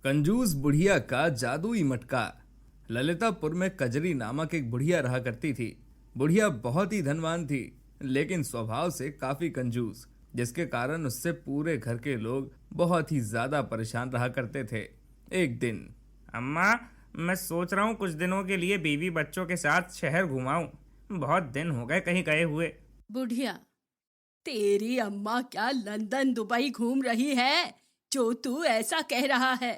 कंजूस बुढ़िया का जादुई मटका। ललितापुर में कजरी नामक एक बुढ़िया रहा करती थी। बुढ़िया बहुत ही धनवान थी, लेकिन स्वभाव से काफी कंजूस, जिसके कारण उससे पूरे घर के लोग बहुत ही ज्यादा परेशान रहा करते थे। एक दिन, अम्मा, मैं सोच रहा हूँ कुछ दिनों के लिए बीवी बच्चों के साथ शहर घुमाऊं। बहुत दिन हो गए कहीं गए हुए। बुढ़िया, तेरी अम्मा क्या लंदन दुबई घूम रही है जो तू ऐसा कह रहा है?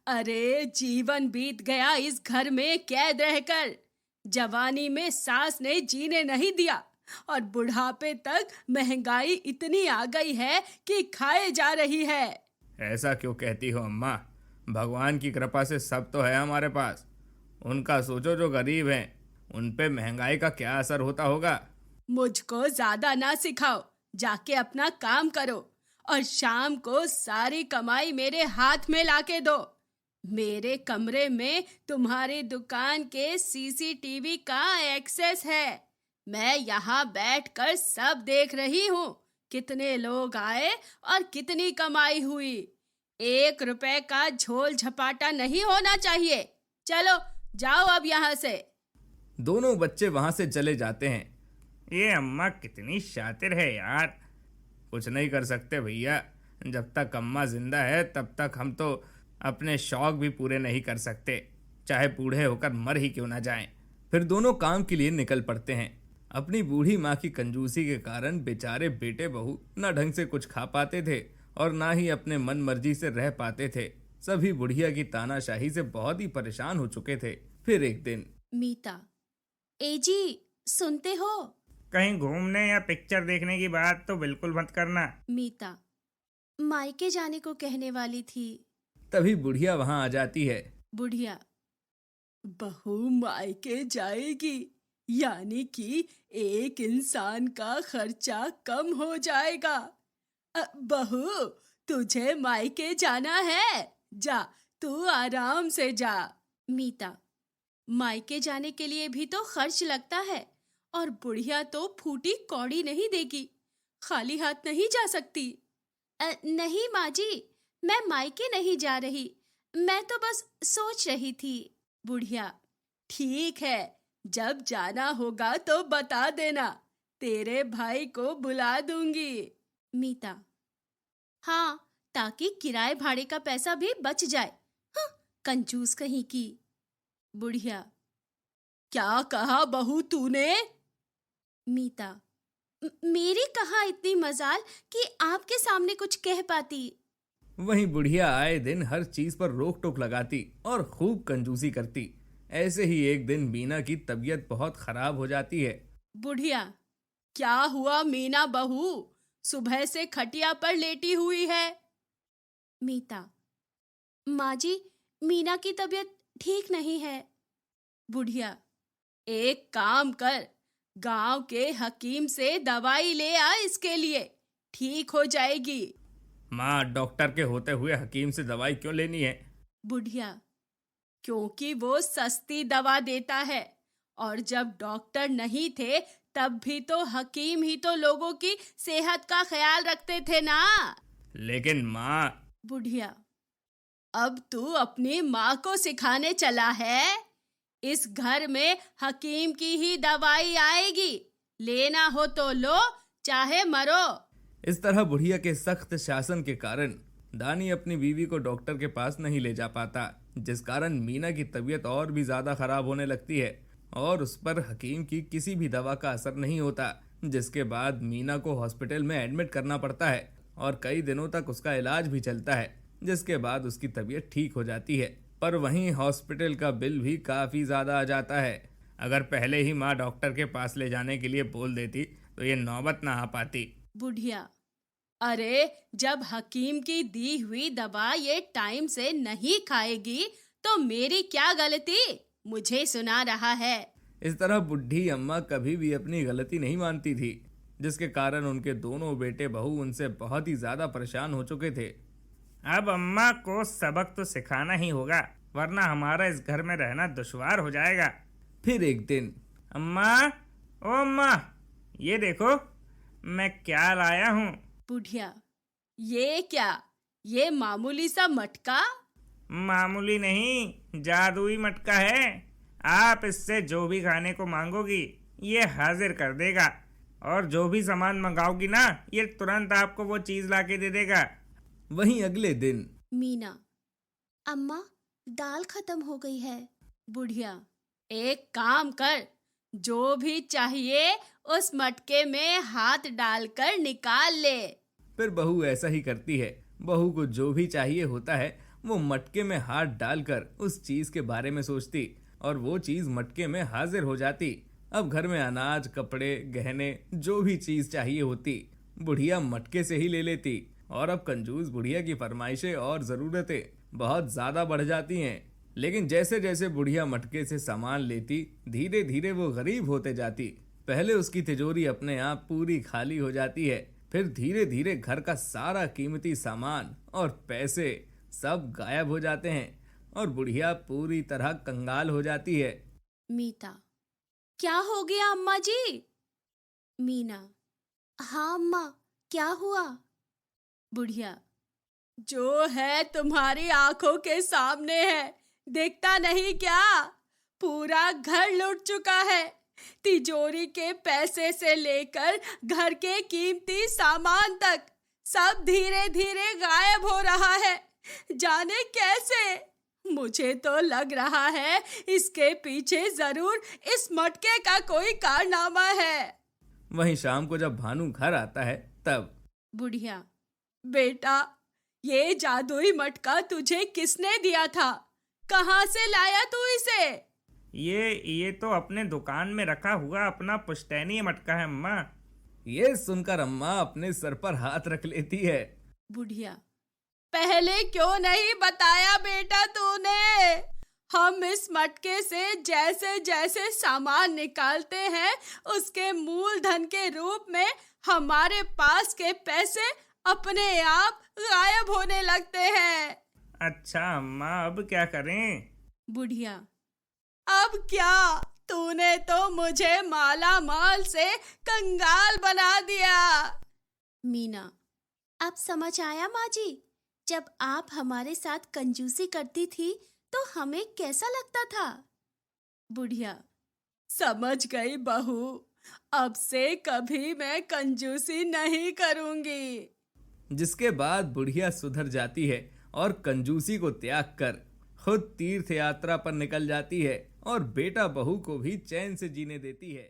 अरे जीवन बीत गया इस घर में कैद रहकर। जवानी में सास ने जीने नहीं दिया और बुढ़ापे तक महंगाई इतनी आ गई है कि खाए जा रही है। ऐसा क्यों कहती हो अम्मा? भगवान की कृपा से सब तो है हमारे पास। उनका सोचो, जो गरीब हैं उन पे महंगाई का क्या असर होता होगा। मुझको ज्यादा ना सिखाओ, जाके अपना काम करो और शाम को सारी कमाई मेरे हाथ में लाके दो। मेरे कमरे में तुम्हारी दुकान के सीसीटीवी का एक्सेस है। मैं यहाँ बैठकर सब देख रही हूँ, कितने लोग आए और कितनी कमाई हुई। 1 रुपए का झोल झपाटा नहीं होना चाहिए। चलो जाओ अब यहाँ से। दोनों बच्चे वहां से चले जाते हैं। ये अम्मा कितनी शातिर है यार। कुछ नहीं कर सकते भैया, जब तक अम्मा जिंदा है तब तक हम तो अपने शौक भी पूरे नहीं कर सकते, चाहे बूढ़े होकर मर ही क्यों ना जाएं। फिर दोनों काम के लिए निकल पड़ते हैं। अपनी बूढ़ी माँ की कंजूसी के कारण बेचारे बेटे बहू न ढंग से कुछ खा पाते थे और ना ही अपने मन मर्जी से रह पाते थे। सभी बुढ़िया की तानाशाही से बहुत ही परेशान हो चुके थे। फिर एक दिन, मीता, एजी सुनते हो? कहीं घूमने या पिक्चर देखने की बात तो बिल्कुल मत करना। मीता मायके जाने को कहने वाली थी। तभी बुढ़िया वहां आ जाती है। बुढ़िया, बहू मायके जाएगी यानी कि एक इंसान का खर्चा कम हो जाएगा। बहू, तुझे मायके जाना है? जा, तू आराम से जा। मीता, मायके जाने के लिए भी तो खर्च लगता है और बुढ़िया तो फूटी कौड़ी नहीं देगी, खाली हाथ नहीं जा सकती। नहीं माँ जी, मैं मायके नहीं जा रही, मैं तो बस सोच रही थी। बुढ़िया, ठीक है, जब जाना होगा तो बता देना, तेरे भाई को बुला दूंगी। मीता, हाँ, ताकि किराए भाड़े का पैसा भी बच जाए। हाँ, कंजूस कहीं की। बुढ़िया, क्या कहा बहू तूने? मीता, मेरी कहाँ इतनी मजाल कि आपके सामने कुछ कह पाती। वहीं बुढ़िया आए दिन हर चीज पर रोक टोक लगाती और खूब कंजूसी करती। ऐसे ही एक दिन मीना की तबीयत बहुत खराब हो जाती है। बुढ़िया, क्या हुआ मीना बहू? सुबह से खटिया पर लेटी हुई है। मीता, माँ जी, मीना की तबीयत ठीक नहीं है। बुढ़िया, एक काम कर, गांव के हकीम से दवाई ले आ, इसके लिए ठीक हो जाएगी। माँ, डॉक्टर के होते हुए हकीम से दवाई क्यों लेनी है? बुढ़िया, क्योंकि वो सस्ती दवा देता है और जब डॉक्टर नहीं थे तब भी तो हकीम ही तो लोगों की सेहत का ख्याल रखते थे ना। लेकिन माँ। बुढ़िया, अब तू अपनी माँ को सिखाने चला है? इस घर में हकीम की ही दवाई आएगी, लेना हो तो लो, चाहे मरो। इस तरह बुढ़िया के सख्त शासन के कारण दानी अपनी बीवी को डॉक्टर के पास नहीं ले जा पाता, जिस कारण मीना की तबीयत और भी ज्यादा खराब होने लगती है और उस पर हकीम की किसी भी दवा का असर नहीं होता, जिसके बाद मीना को हॉस्पिटल में एडमिट करना पड़ता है और कई दिनों तक उसका इलाज भी चलता है, जिसके बाद उसकी तबीयत ठीक हो जाती है। पर वहीं हॉस्पिटल का बिल भी काफी ज्यादा आ जाता है। अगर पहले ही माँ डॉक्टर के पास ले जाने के लिए बोल देती तो ये नौबत ना आ पाती। बुढ़िया, अरे जब हकीम की दी हुई दवा ये टाइम से नहीं खाएगी तो मेरी क्या गलती? मुझे सुना रहा है। इस तरह बुढ़ी अम्मा कभी भी अपनी गलती नहीं मानती थी, जिसके कारण उनके दोनों बेटे बहू उनसे बहुत ही ज्यादा परेशान हो चुके थे। अब अम्मा को सबक तो सिखाना ही होगा, वरना हमारा इस घर में रहना दुश्वार हो जाएगा। फिर एक दिन, अम्मा, ओ अम्मा, ये देखो मैं क्या लाया हूँ। बुढ़िया, ये क्या? ये मामूली सा मटका? मामूली नहीं, जादुई मटका है। आप इससे जो भी खाने को मांगोगी ये हाजिर कर देगा, और जो भी सामान मंगाओगी ना ये तुरंत आपको वो चीज लाके दे देगा। वहीं अगले दिन मीना, अम्मा दाल खत्म हो गई है। बुढ़िया, एक काम कर, जो भी चाहिए उस मटके में हाथ डालकर निकाल ले। फिर बहू ऐसा ही करती है। बहू को जो भी चाहिए होता है वो मटके में हाथ डालकर उस चीज के बारे में सोचती और वो चीज मटके में हाजिर हो जाती। अब घर में अनाज, कपड़े, गहने, जो भी चीज चाहिए होती बुढ़िया मटके से ही ले लेती। और अब कंजूस बुढ़िया की फरमाइशें और जरूरतें बहुत ज्यादा बढ़ जाती हैं। लेकिन जैसे जैसे बुढ़िया मटके से सामान लेती धीरे धीरे वो गरीब होते जाती। पहले उसकी तिजोरी अपने आप पूरी खाली हो जाती है, फिर धीरे धीरे घर का सारा कीमती सामान और पैसे सब गायब हो जाते हैं और बुढ़िया पूरी तरह कंगाल हो जाती है। मीता, क्या हो गया अम्मा जी? मीना, हाँ अम्मा, क्या हुआ? बुढ़िया, जो है तुम्हारी आंखों के सामने है, देखता नहीं क्या? पूरा घर लुट चुका है। तिजोरी के पैसे से लेकर घर के कीमती सामान तक सब धीरे धीरे गायब हो रहा है। जाने कैसे? मुझे तो लग रहा है इसके पीछे जरूर इस मटके का कोई कारनामा है। वहीं शाम को जब भानु घर आता है तब बुढ़िया, बेटा, ये जादुई मटका तुझे किसने दिया था? कहाँ से लाया तू इसे? ये तो अपने दुकान में रखा हुआ अपना पुश्तैनी मटका है अम्मा। ये सुनकर अम्मा अपने सर पर हाथ रख लेती है। बुढ़िया, पहले क्यों नहीं बताया बेटा तूने? हम इस मटके से जैसे जैसे सामान निकालते हैं उसके मूलधन के रूप में हमारे पास के पैसे अपने आप गायब होने लगते हैं। अच्छा अम्मा, अब क्या करें? बुढ़िया, अब क्या? तूने तो मुझे माला माल से कंगाल बना दिया। मीना, अब समझ आया माँ जी, जब आप हमारे साथ कंजूसी करती थी तो हमें कैसा लगता था? बुढ़िया, समझ गई बहू, अब से कभी मैं कंजूसी नहीं करूंगी। जिसके बाद बुढ़िया सुधर जाती है और कंजूसी को त्याग कर खुद तीर्थ यात्रा पर निकल जाती है और बेटा बहू को भी चैन से जीने देती है।